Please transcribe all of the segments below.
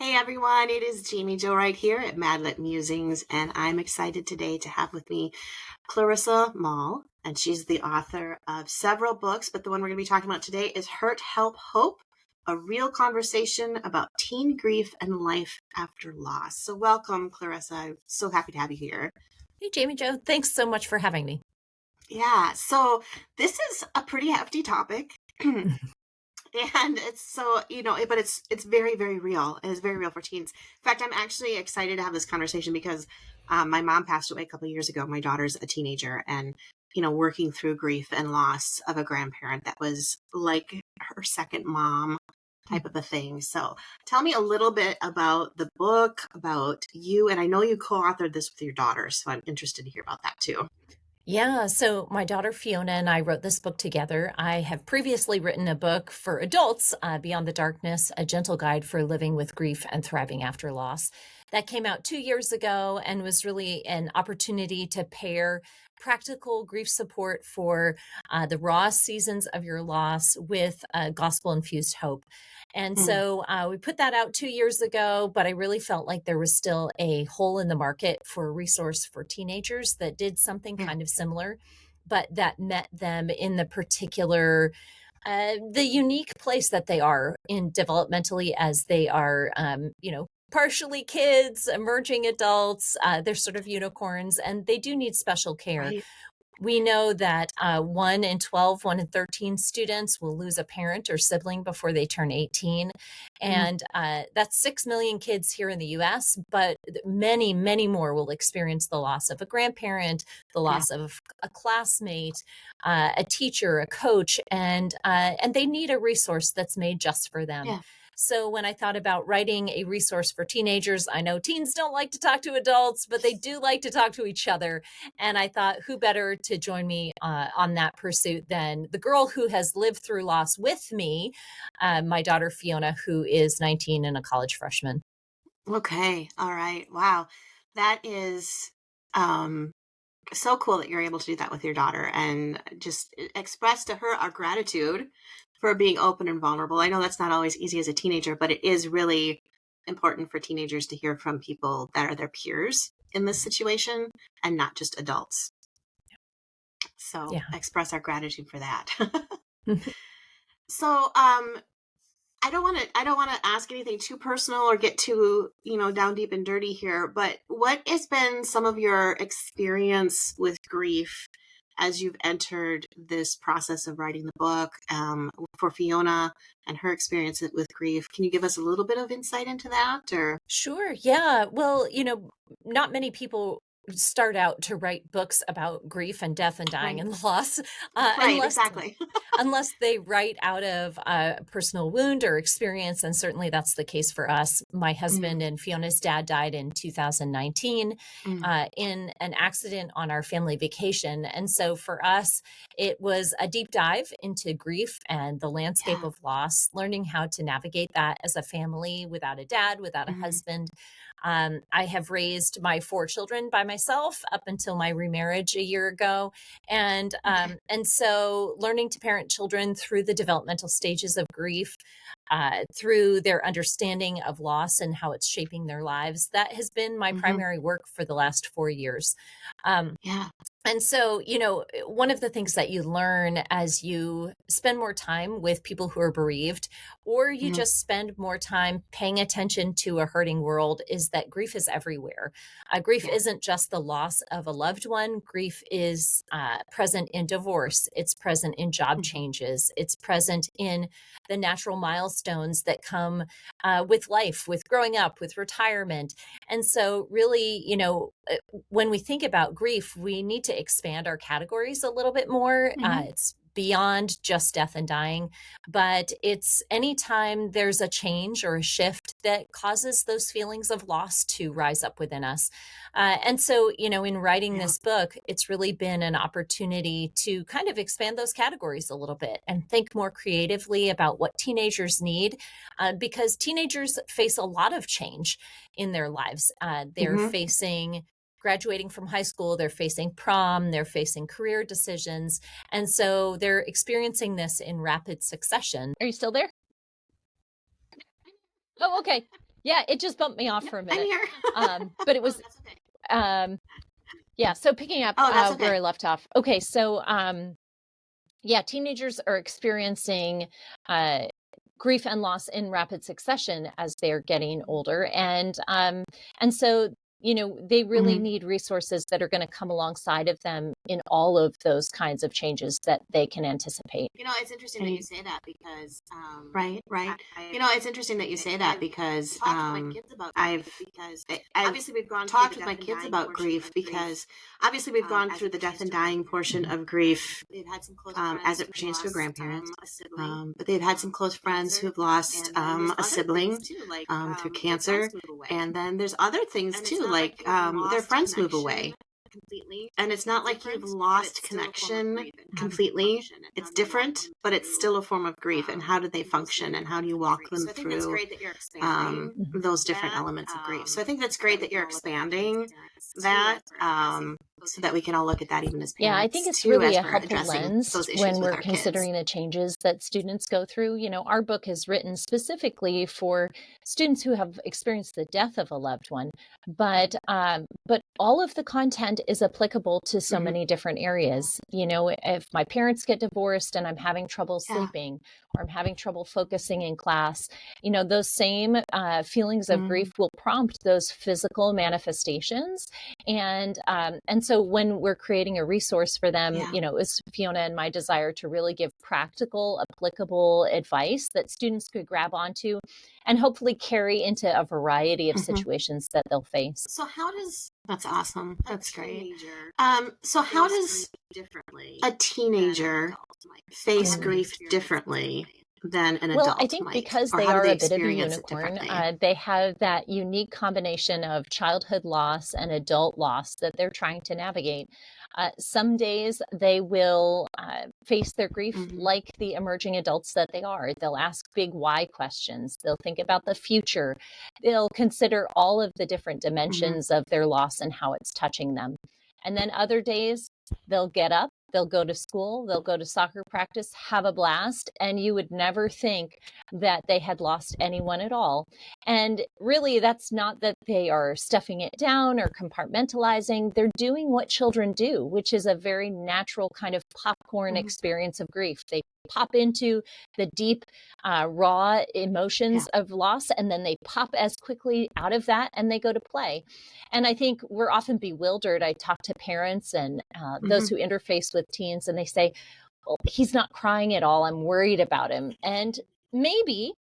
Hey everyone, it is Jamie Joe right here at Madlet Musings, and I'm excited today to have with me Clarissa Moll, and she's the author of several books, but the one we're going to be talking about today is Hurt, Help, Hope, a real conversation about teen grief and life after loss. So welcome, Clarissa. I'm so happy to have you here. Hey, Jamie Joe. Thanks so much for having me. Yeah, so this is a pretty hefty topic. And it's so, but it's very, very real. It is very real for teens. In fact, I'm actually excited to have this conversation because my mom passed away a couple of years ago. My daughter's a teenager, and working through grief and loss of a grandparent that was like her second mom type of a thing. So tell me a little bit about the book, about you, and I know you co-authored this with your daughter, so I'm interested to hear about that too. Yeah, so my daughter Fiona and I wrote this book together. I have previously written a book for adults, Beyond the Darkness, A Gentle Guide for Living with Grief and Thriving After Loss. That came out 2 years ago and was really an opportunity to pair practical grief support for the raw seasons of your loss with gospel infused hope. And Mm, so we put that out 2 years ago, but I really felt like there was still a hole in the market for a resource for teenagers that did something yeah, kind of similar, but that met them in the particular, the unique place that they are in developmentally as they are, partially kids, emerging adults. They're sort of unicorns and they do need special care. right. We know that 1 in 12, 1 in 13 students will lose a parent or sibling before they turn 18. Mm, And that's 6 million kids here in the US, but many, many more will experience the loss of a grandparent, the yeah, loss of a classmate, a teacher, a coach, and they need a resource that's made just for them. yeah. So when I thought about writing a resource for teenagers, I know teens don't like to talk to adults, but they do like to talk to each other. And I thought, who better to join me on that pursuit than the girl who has lived through loss with me, my daughter Fiona, who is 19 and a college freshman. Okay. All right. Wow. That is um so cool that you're able to do that with your daughter and just express to her our gratitude for being open and vulnerable. I know that's not always easy as a teenager, but it is really important for teenagers to hear from people that are their peers in this situation and not just adults. So Yeah. express our gratitude for that. So I don't want to ask anything too personal or get too, down deep and dirty here, but what has been some of your experience with grief as you've entered this process of writing the book, for Fiona and her experience with grief? Can you give us a little bit of insight into that or Sure. Yeah. Well, not many people start out to write books about grief and death and dying right. and loss, Right, unless exactly. they write out of a personal wound or experience. And certainly that's the case for us. My Mm, husband and Fiona's dad died in 2019 mm, in an accident on our family vacation. And so for us, it was a deep dive into grief and the landscape yeah. of loss, learning how to navigate that as a family without a dad, without a Mhm, husband. I have raised my 4 children by myself up until my remarriage a year ago, okay. and so learning to parent children through the developmental stages of grief, through their understanding of loss and how it's shaping their lives, that has been my Mhm, primary work for the last 4 years. Um, yeah. and so, one of the things that you learn as you spend more time with people who are bereaved, or you Mhm, just spend more time paying attention to a hurting world, is that grief is everywhere. Grief yeah. isn't just the loss of a loved one. Grief is present in divorce, it's present in job Mhm, changes, it's present in the natural milestones that come with life, with growing up, with retirement. And so, really, when we think about grief, we need to expand our categories a little bit more. mhm, It's beyond just death and dying, but it's anytime there's a change or a shift that causes those feelings of loss to rise up within us. And so, in writing yeah. this book, it's really been an opportunity to kind of expand those categories a little bit and think more creatively about what teenagers need, because teenagers face a lot of change in their lives. They're Mhm. facing graduating from high school, they're facing prom, they're facing career decisions. And so they're experiencing this in rapid succession. Are you still there? Oh, okay. Yeah, it just bumped me off Yep, for a I'm minute. here. But it Oh, was, that's okay. um, yeah. So picking up Oh, that's where okay. I left off. Okay, so yeah, teenagers are experiencing uh, grief and loss in rapid succession as they're getting older, and so they really Mhm. need resources that are going to come alongside of them in all of those kinds of changes that they can anticipate. It's interesting that you say that because, right, right. It's interesting that you say that because I've obviously we've gone talked with my kids about grief because obviously we've gone through the death and dying portion of grief as it pertains to a grandparent. But they've had some close friends who've lost a sibling through cancer. And then there's other things too, like their friends move away. And it's not like you've lost connection completely. It's different, but it's still a form of grief. And how do they function? And how do you walk them through Mhm. those different elements of grief? So I think that's great that you're expanding that so that we can all look at that even as Yeah, I think parents it's too, really as a we're helpful addressing lens those issues when with we're our kids. considering the changes that students go through. Our book is written specifically for students who have experienced the death of a loved one, but all of the content is applicable to so Mm-hmm. many different areas. If my parents get divorced and I'm having trouble Yeah. sleeping, or I'm having trouble focusing in class, those same feelings of grief will prompt those physical manifestations. And so when we're creating a resource for them, Yeah. it was Fiona and my desire to really give practical, applicable advice that students could grab onto and hopefully carry into a variety of Mm-hmm. situations that they'll face. So how does That's awesome. That's great. So how does a teenager face Mm. grief differently than an Well, I adult think might? because Or they how do are they a bit of a experience it unicorn, differently? they have that unique combination of childhood loss and adult loss that they're trying to navigate. Some days they will face their grief Mm-hmm. like the emerging adults that they are. They'll ask big why questions. They'll think about the future. They'll consider all of the different Mm-hmm. dimensions of their loss and how it's touching them. And then other days, they'll get up, they'll go to school, they'll go to soccer practice, have a blast, and you would never think that they had lost anyone at all. And really, that's not that they are stuffing it down or compartmentalizing. They're doing what children do, which is a very natural kind of popcorn Mm-hmm. experience of grief. They pop into the deep, raw Yeah. emotions of loss, and then they pop as quickly out of that and they go to play. And I think we're often bewildered. I talk to parents and Mm-hmm. those who interface with teens, and they say, well, he's not crying at all. I'm worried about him. And maybe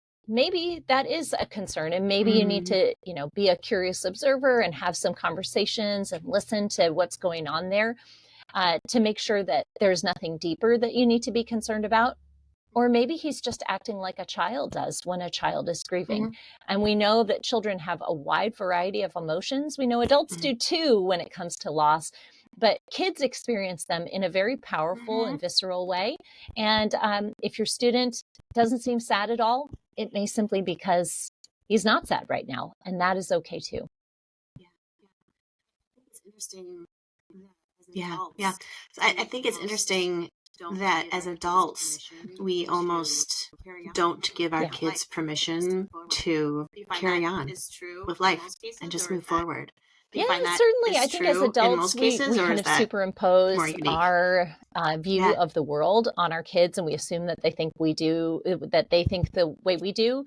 that is a concern, and maybe you need Mm-hmm. to be a curious observer and have some conversations and listen to what's going on there, to make sure that there's nothing deeper that you need to be concerned about. Or maybe he's just acting like a child does when a child is grieving. Mm-hmm. And we know that children have a wide variety of emotions. We know adults do too when it comes to loss, but kids experience them in a very powerful Mm-hmm. and visceral way. And if your student doesn't seem sad at all, it may simply be because he's not sad right now. And that is okay too. Yeah. It's interesting. Yeah. Yeah. So I think it's interesting that as adults, we almost don't give our Yeah. kids permission to carry on with life and just move forward. Do Yeah, you find that certainly. is I think as true in adults, most we cases, we or kind is of that more superimpose unique? our view Yeah. of the world on our kids, and we assume that they think that they think the way we do.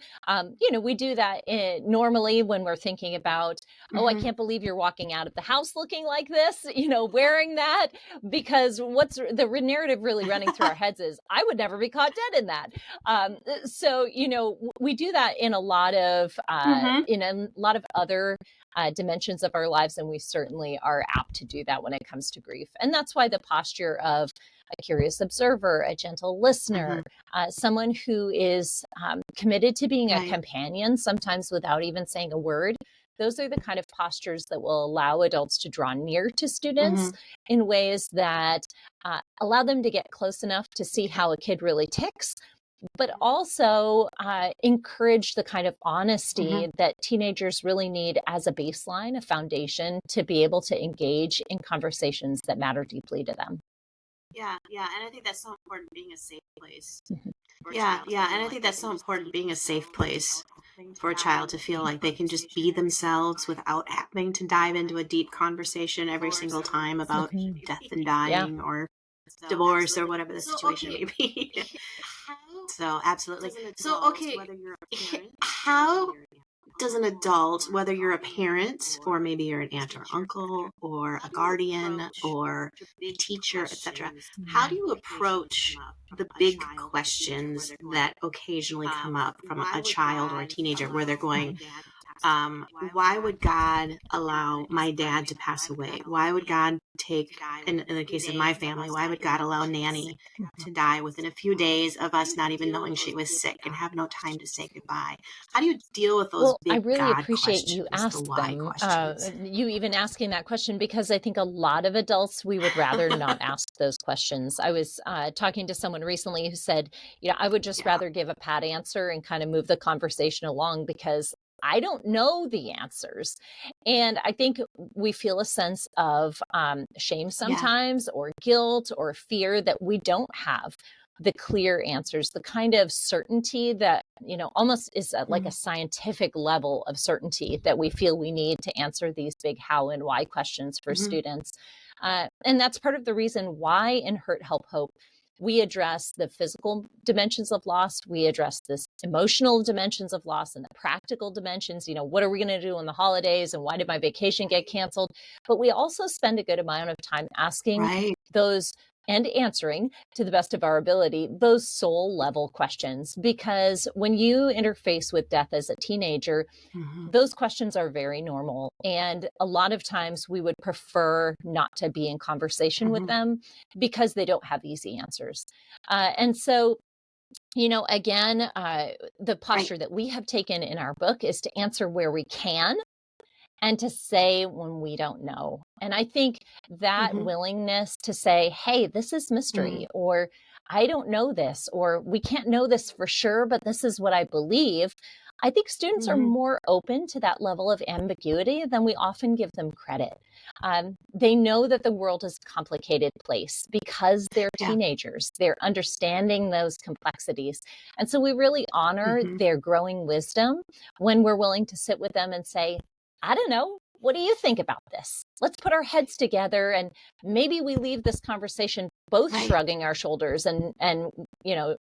We do that normally when we're thinking about, oh, I Mm-hmm. can't believe you're walking out of the house looking like this, wearing that, because what's the narrative really running through our heads is, I would never be caught dead in that. So we do that in a lot of Mm-hmm. other dimensions of our lives, and we certainly are apt to do that when it comes to grief. And that's why the posture of a curious observer, a gentle listener, Mm-hmm. someone who is committed to being a Right. companion, sometimes without even saying a word. Those are the kind of postures that will allow adults to draw near to students Mm-hmm. in ways that allow them to get close enough to see how a kid really ticks, but also encourage the kind of Mm-hmm. honesty that teenagers really need as a baseline, a foundation to be able to engage in conversations that matter deeply to them. Yeah, yeah, and I think that's so important being a safe place. Mhm. Yeah, yeah, and I think that's so important being a safe place for a child to feel like they can just be themselves without having to dive into a deep conversation every single time about Mhm. death and Yeah. dying or divorce or whatever the situation may be. So absolutely. So okay, how does an adult, whether you're a parent or maybe you're an aunt or uncle or a guardian or a teacher, etc., how do you approach the big questions that occasionally come up from a child or a teenager where they're going, why would God allow my dad to pass away? Why would God take, in the case of my family, why would God allow Nanny to die within a few days of us not even knowing she was sick and have no time to say goodbye? How do you deal with those Well, I big really God appreciate you questions, the asked why them, questions? you even asking that question, because I think a lot of adults, we would rather not ask those questions. I was talking to someone recently who said, I would just Yeah. rather give a pat answer and kind of move the conversation along because I don't know the answers. And I think we feel a sense of shame Yeah. sometimes, or guilt, or fear that we don't have the clear answers, the kind of certainty that, almost is like a Mhm. scientific level of certainty that we feel we need to answer these big how and why questions for Mhm. students. And that's part of the reason why in Hurt, Help, Hope, we address the physical dimensions of loss, we address this emotional dimensions of loss, and the practical dimensions. What are we going to do on the holidays, and why did my vacation get canceled? But we also spend a good amount of time asking Right. those and answering, to the best of our ability, those soul level questions. Because when you interface with death as a teenager, Mhm. those questions are very normal. And a lot of times we would prefer not to be in conversation with Mhm. them because they don't have easy answers. And so, again, the Right. posture that we have taken in our book is to answer where we can and to say when we don't know. And I think that Mhm. willingness to say, hey, this is Mhm. mystery, or I don't know this, or we can't know this for sure, but this is what I believe. I think students are Mhm. more open to that level of ambiguity than we often give them credit. They know that the world is a complicated place because they're Yeah. teenagers. They're understanding those complexities. And so we really honor Mhm. their growing wisdom when we're willing to sit with them and say, I don't know. What do you think about this? Let's put our heads together, and maybe we leave this conversation both Right. shrugging our shoulders and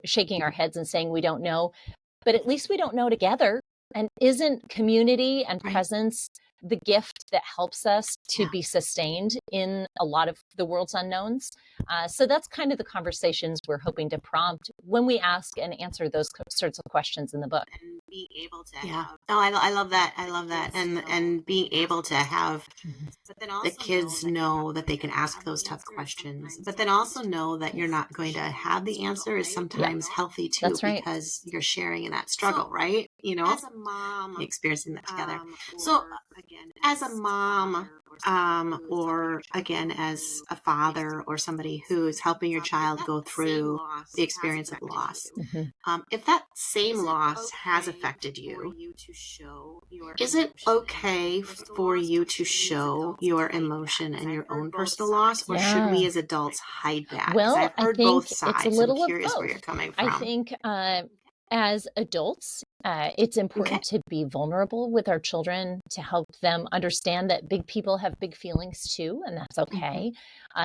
shaking our heads and saying we don't know, but at least we don't know together. And isn't community and Right. presence the gift that helps us to Yeah. be sustained in a lot of the world's unknowns? So that's kind of the conversations we're hoping to prompt when we ask and answer those sorts of questions in the book. And being able to yeah. Oh, I love that. I love that. And being able to have Mhm. the kids know that they can ask those tough questions, but then also know that you're not going to have the answer is Yeah, sometimes healthy too, that's right. because you're sharing in that struggle, right? As a mom, experiencing that together. So as a mom, or again as a father or somebody who's helping your child go through the experience of loss, Mhm. if that same loss has affected you, is it okay for you to show your emotion and your own personal loss, or should Yeah. we as adults hide that? Because Well, I've I heard both think it's a sides. I'm little of curious where you're both. coming I from. think as adults, it's Okay. important to be vulnerable with our children to help them understand that big people have big feelings too, and that's Hmm. okay.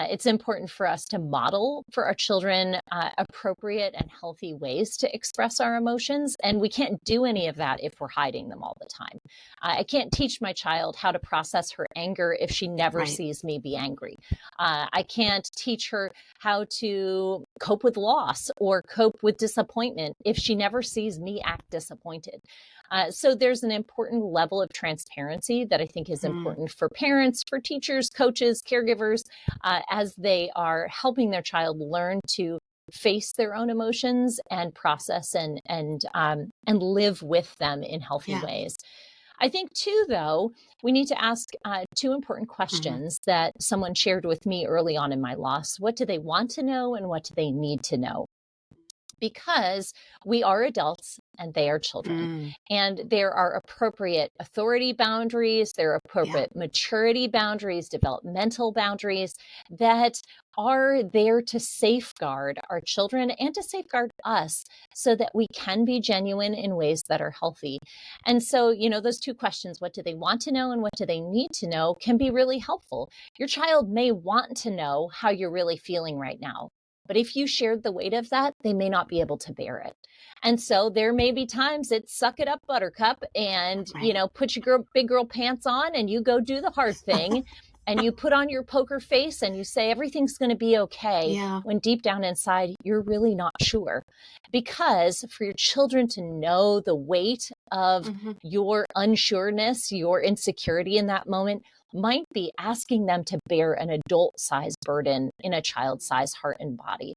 It's important for us to model for our children appropriate and healthy ways to express our emotions, and we can't do any of that if we're hiding them all the time. I can't teach my child how to process her anger if she never Right. sees me be angry. I can't teach her how to cope with loss or cope with disappointment if she never sees me act disappointed. So there's an important level of transparency that I think is Mm. important for parents, for teachers, coaches, caregivers, as they are helping their child learn to face their own emotions and process and live with them in healthy Yeah. ways. I think, too, though, we need to ask two important Hmm. questions that someone shared with me early on in my loss. What do they want to know, and what do they need to know? because we are adults and they are children. And there are appropriate authority boundaries, there are appropriate maturity boundaries, developmental boundaries that are there to safeguard our children and to safeguard us so that we can be genuine in ways that are healthy. And so, those two questions, what do they want to know and what do they need to know, can be really helpful. Your child may want to know how you're really feeling right now. But if you shared the weight of that, they may not be able to bear it. And so there may be times it's suck it up, buttercup, and, put your big girl pants on and you go do the hard thing. And you put on your poker face and you say everything's going to be okay, when deep down inside, you're really not sure. Because for your children to know the weight of your unsureness, your insecurity in that moment, might be asking them to bear an adult-sized burden in a child-sized heart and body.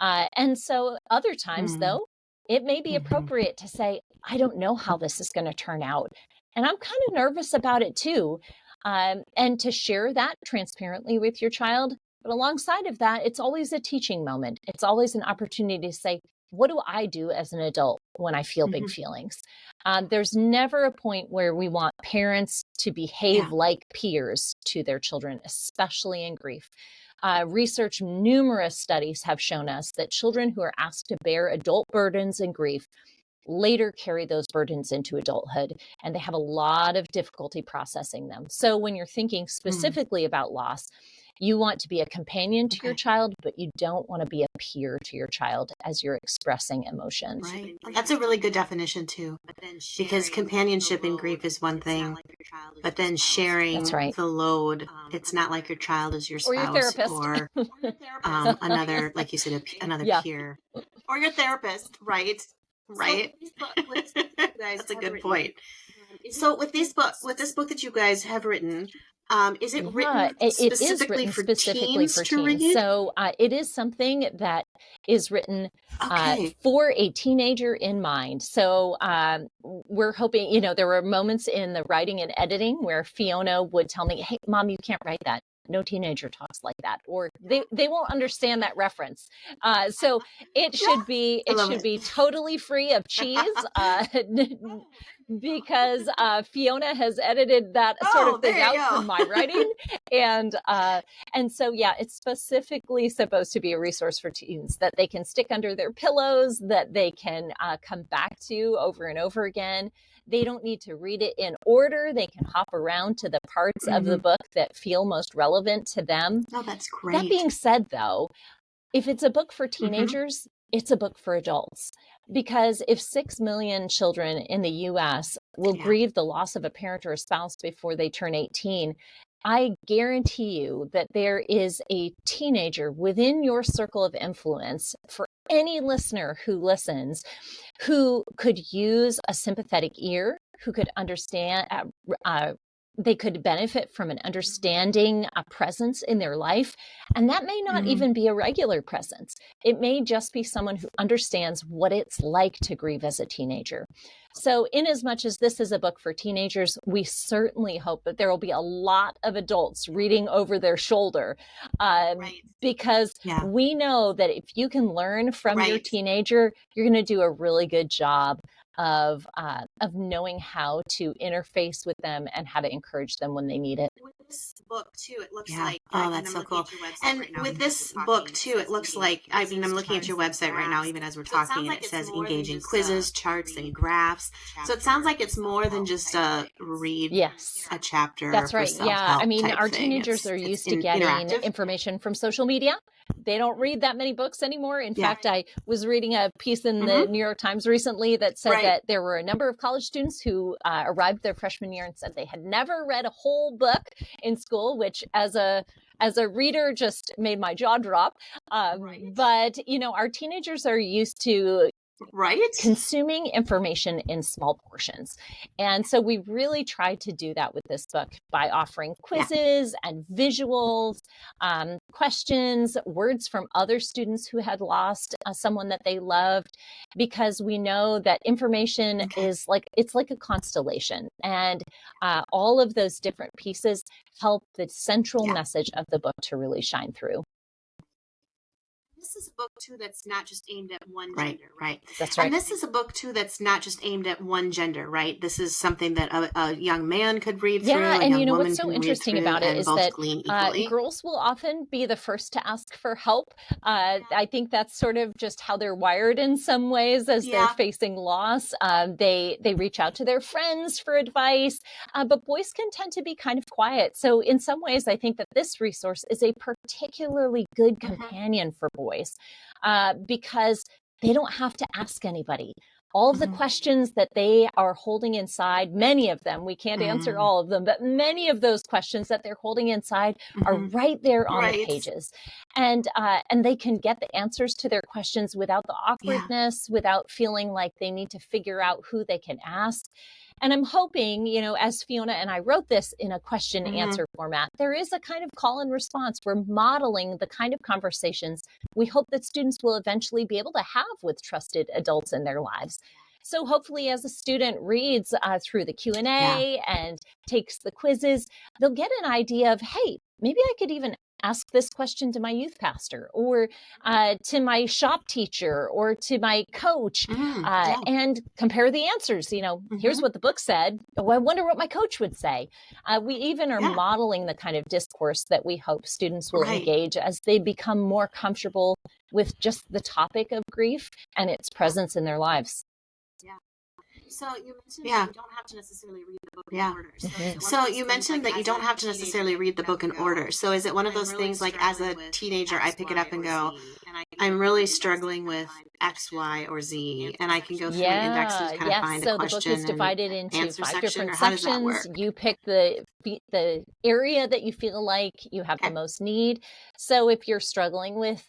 And so other times, though, it may be appropriate to say, I don't know how this is going to turn out. And I'm kind of nervous about it too. And to share that transparently with your child. But alongside of that, it's always a teaching moment. It's always an opportunity to say, what do I do as an adult when I feel big feelings? There's never a point where we want parents to behave like peers to their children, especially in grief. Numerous studies have shown us that children who are asked to bear adult burdens in grief later carry those burdens into adulthood, and they have a lot of difficulty processing them. So when you're thinking specifically about loss, you want to be a companion to your child, but you don't want to be a peer to your child as you're expressing emotions. Right. That's a really good definition too, because companionship in grief is one thing, but then sharing the load, it's not like your child is your spouse or your therapist, or another, like you said, another peer, or your therapist, right? Right. That's a good point. So with this book that you guys have written, is it written specifically for teens to read? So it is something that is written for a teenager in mind. So we're hoping, there were moments in the writing and editing where Fiona would tell me, hey, Mom, you can't write that. No teenager talks like that, or they won't understand that reference. So it should be totally free of cheese, because Fiona has edited that sort of thing out from my writing, and so it's specifically supposed to be a resource for teens that they can stick under their pillows, that they can come back to over and over again. They don't need to read it in order. They can hop around to the parts of the book that feel most relevant to them. Oh, that's great. That being said, though, if it's a book for teenagers, it's a book for adults. Because if 6 million children in the U.S. will grieve the loss of a parent or a spouse before they turn 18, I guarantee you that there is a teenager within your circle of influence, for any listener who listens, who could use a sympathetic ear, who could understand, they could benefit from an understanding, a presence in their life. And that may not even be a regular presence. It may just be someone who understands what it's like to grieve as a teenager. So in as much as this is a book for teenagers, we certainly hope that there will be a lot of adults reading over their shoulder, because we know that if you can learn from your teenager, you're going to do a really good job of knowing how to interface with them and how to encourage them when they need it. With this book too, it looks like, oh, that's so cool. And with this book too, it looks like, I'm looking at your website right now, even as we're talking, and it says engaging quizzes, charts, and graphs. So it sounds like it's more than just a read a chapter. That's right. Yeah. Our teenagers are used to getting information from social media. They don't read that many books anymore. In fact, I was reading a piece in the New York Times recently that said that there were a number of college students who arrived their freshman year and said they had never read a whole book in school, which as a reader just made my jaw drop. But, our teenagers are used to consuming information in small portions. And so we really tried to do that with this book by offering quizzes and visuals, questions, words from other students who had lost someone that they loved, because we know that information is it's like a constellation, and all of those different pieces help the central message of the book to really shine through. This is a book too that's not just aimed at one Right, gender, right? That's right. And this is a book too that's not just aimed at one gender, right? This is something that a young man could read through, Yeah, a and young woman what's so can read interesting through, about it and is both that glean equally. girls will often be the first to ask for help. I think that's sort of just how they're wired in some ways as they're facing loss. They reach out to their friends for advice, but boys can tend to be kind of quiet. So in some ways, I think that this resource is a particularly good companion for boys because they don't have to ask anybody. All of the questions that they are holding inside, many of them, we can't answer all of them, but many of those questions that they're holding inside are right there on the pages. And they can get the answers to their questions without the awkwardness, without feeling like they need to figure out who they can ask. And I'm hoping, as Fiona and I wrote this in a question answer format, there is a kind of call and response. We're modeling the kind of conversations we hope that students will eventually be able to have with trusted adults in their lives. So hopefully as a student reads through the Q&A and takes the quizzes, they'll get an idea of, hey, maybe I could even ask this question to my youth pastor or to my shop teacher or to my coach and compare the answers. Here's what the book said. Oh, I wonder what my coach would say. We even are modeling the kind of discourse that we hope students will engage as they become more comfortable with just the topic of grief and its presence in their lives. So you mentioned that you don't have to necessarily read the book in order. So you mentioned that you don't have to necessarily read the book in order. So is it one of those things like as a teenager, I pick it up and go, I'm really struggling with X, Y, or Z, and I can go through an index and kind of find a question. So the book is divided into 5 different sections. You pick the area that you feel like you have the most need. So if you're struggling with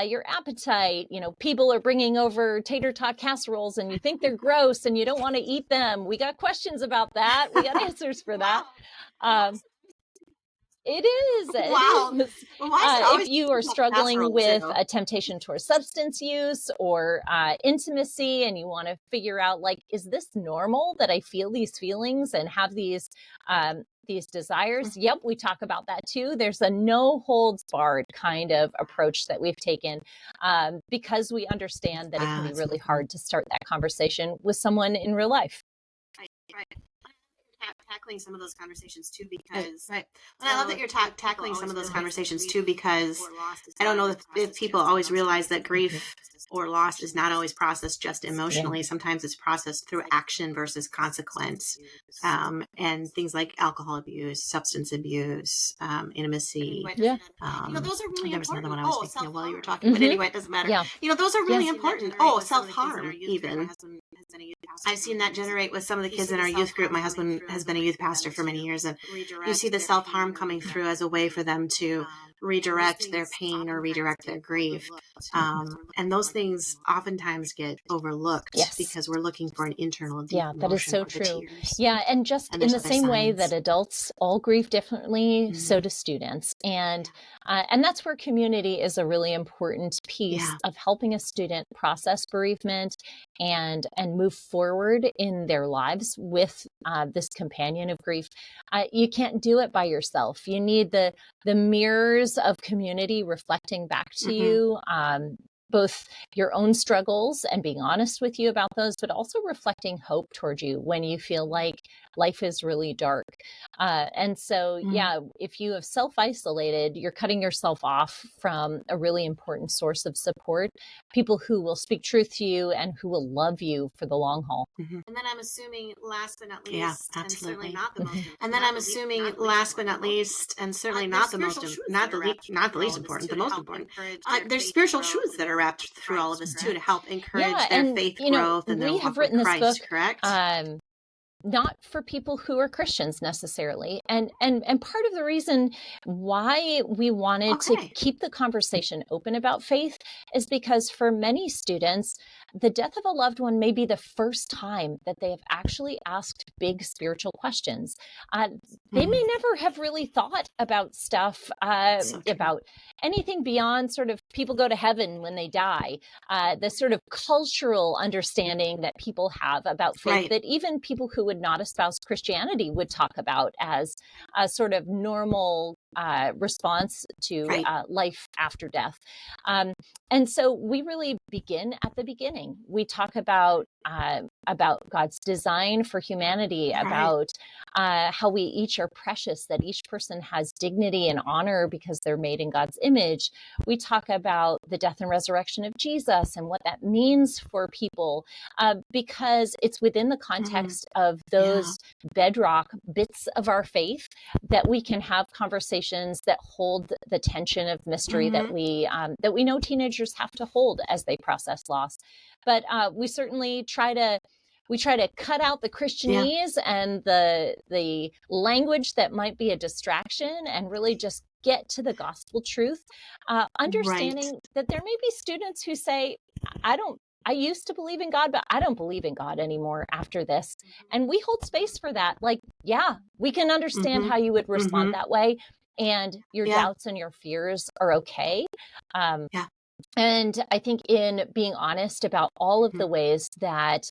your appetite, people are bringing over tater tot casseroles and you think they're gross and you don't want to eat them. We got questions about that. We got answers for that. It is. Wow. It is. If you are struggling with a temptation towards substance use or intimacy and you want to figure out, like, is this normal that I feel these feelings and have these desires? Yep, we talk about that too. There's a no holds barred kind of approach that we've taken because we understand that it can be really hard to start that conversation with someone in real life. Right. Tackling some of those conversations too, because and I love that you're tackling some of those conversations too, because I don't know if people always realize that grief or loss is not always processed just emotionally. Sometimes it's processed through action versus consequence, and things like alcohol abuse, substance abuse, intimacy. Those are really important. There was another one I was thinking of while you were talking, but anyway, it doesn't matter. Those are really important. Self-harm even. I've seen that generate with some of the kids in our youth group. My husband has been a youth pastor for many years, and you see the self-harm coming through as a way for them to redirect their pain or redirect their grief. And those things oftentimes get overlooked because we're looking for an internal deep emotion. That is so true. And just in the same way that adults all grieve differently, so do students. And that's where community is a really important piece of helping a student process bereavement and move forward in their lives with this companion of grief. You can't do it by yourself. You need the mirrors of community reflecting back to you, both your own struggles and being honest with you about those, but also reflecting hope toward you when you feel like life is really dark. And so, if you have self-isolated, you're cutting yourself off from a really important source of support, people who will speak truth to you and who will love you for the long haul. And then I'm assuming last but not least, and certainly not the most. And then I'm assuming last but not least, and certainly not the most, not the least important, the most important. There's spiritual truths that are wrapped through all of this too to help encourage their faith growth and their walk with Christ. Correct? Not for people who are Christians necessarily. And part of the reason why we wanted to keep the conversation open about faith is because for many students, the death of a loved one may be the first time that they have actually asked big spiritual questions. They may never have really thought about stuff, about anything beyond sort of people go to heaven when they die, the sort of cultural understanding that people have about faith that even people who would not espouse Christianity would talk about as a sort of normal response to Right. life after death. And so we really begin at the beginning. We talk about God's design for humanity, Right. about how we each are precious, that each person has dignity and honor because they're made in God's image. We talk about the death and resurrection of Jesus and what that means for people, because it's within the context of those bedrock bits of our faith that we can have conversations that hold the tension of mystery that we know teenagers have to hold as they process loss. But we certainly try to cut out the Christianese and the language that might be a distraction and really just get to the gospel truth, understanding that there may be students who say, I used to believe in God, but I don't believe in God anymore after this. And we hold space for that. Like, yeah, we can understand how you would respond that way. And your doubts and your fears are okay. And I think in being honest about all of the ways that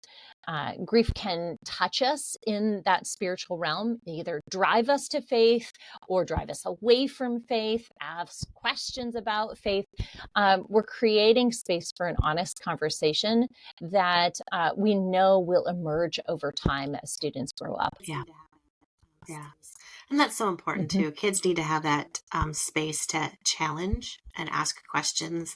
grief can touch us in that spiritual realm, either drive us to faith or drive us away from faith, ask questions about faith, we're creating space for an honest conversation that we know will emerge over time as students grow up. Yeah. And that's so important too. Kids need to have that space to challenge and ask questions.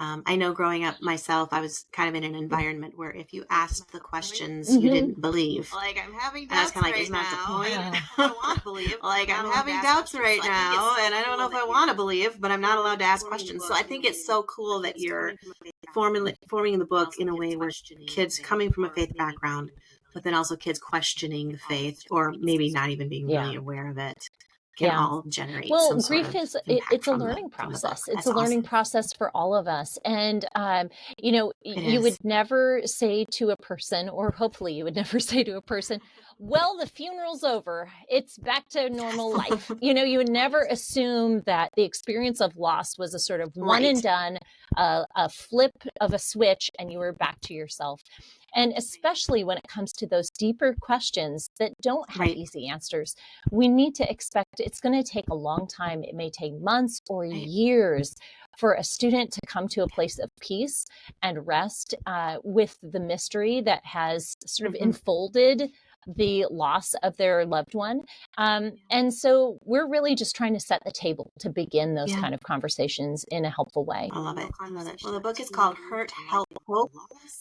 I know growing up myself, I was kind of in an environment where if you asked the questions you didn't believe, Like, I'm having and I was doubts kind of like, right isn't that the now. point? I want to believe. Like, I'm having doubts right now, and I don't know if I want to believe, but I'm not allowed to ask questions. So I think it's so cool that you're forming the book in a way where kids coming from a faith background, but then also kids questioning the faith, or maybe not even being really aware of it, can all generate some sort grief of is impact it's a from learning the book. process. It's That's a learning awesome. process for all of us. And you is. would never say to a person, or hopefully you would never say to a person, well, the funeral's over, it's back to normal life. You would never assume that the experience of loss was a sort of one and done, a flip of a switch, and you were back to yourself. And especially when it comes to those deeper questions that don't have easy answers, we need to expect it's going to take a long time. It may take months or years for a student to come to a place of peace and rest with the mystery that has sort of enfolded the loss of their loved one. And so we're really just trying to set the table to begin those kind of conversations in a helpful way. I love it. I love it. Well, the book is called Hurt, Help, Hope,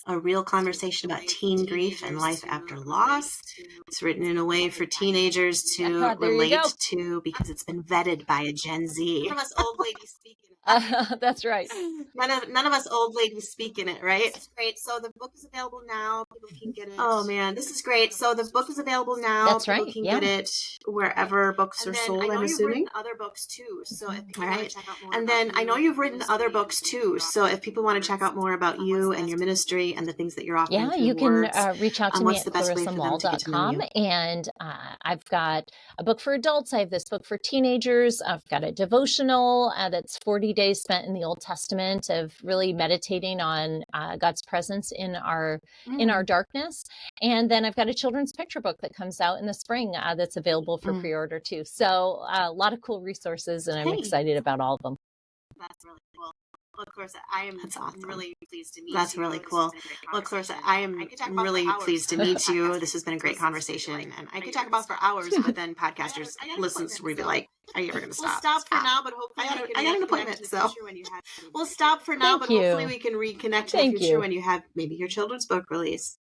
a real conversation about teen grief and life after loss. It's written in a way for teenagers to relate to because it's been vetted by a Gen Z. None of us old ladies speak in it. That's right. None of us old ladies speak in it, right? This is great. So the book is available now. People can get it. Oh man, this is great. So the book is available now. That's People right. can get it wherever books are sold, I'm assuming. You've written other books too. So if people All want right. to check out more And then I know you've written other books too. So if people want to check out more about you and your ministry and the things that you're offering, you can reach out to me at ClarissaMoll.com. And I've got a book for adults. I have this book for teenagers. I've got a devotional that's 40 days spent in the Old Testament of really meditating on God's presence in our darkness. And then I've got a children's picture book that comes out in the spring that's available for pre-order too. So a lot of cool resources, and I'm excited about all of them. That's really cool. Well, Clarissa, I am really pleased to meet you. That's really cool. Well, Clarissa, I am really pleased to meet you. This has been a great conversation, and I could talk about for hours, but then podcasters listeners will be like, "Are you ever going to stop?" We'll stop for now, but hopefully I got an appointment, so we'll stop for now. Thank But you. hopefully we can reconnect in the future when you have maybe your children's book release.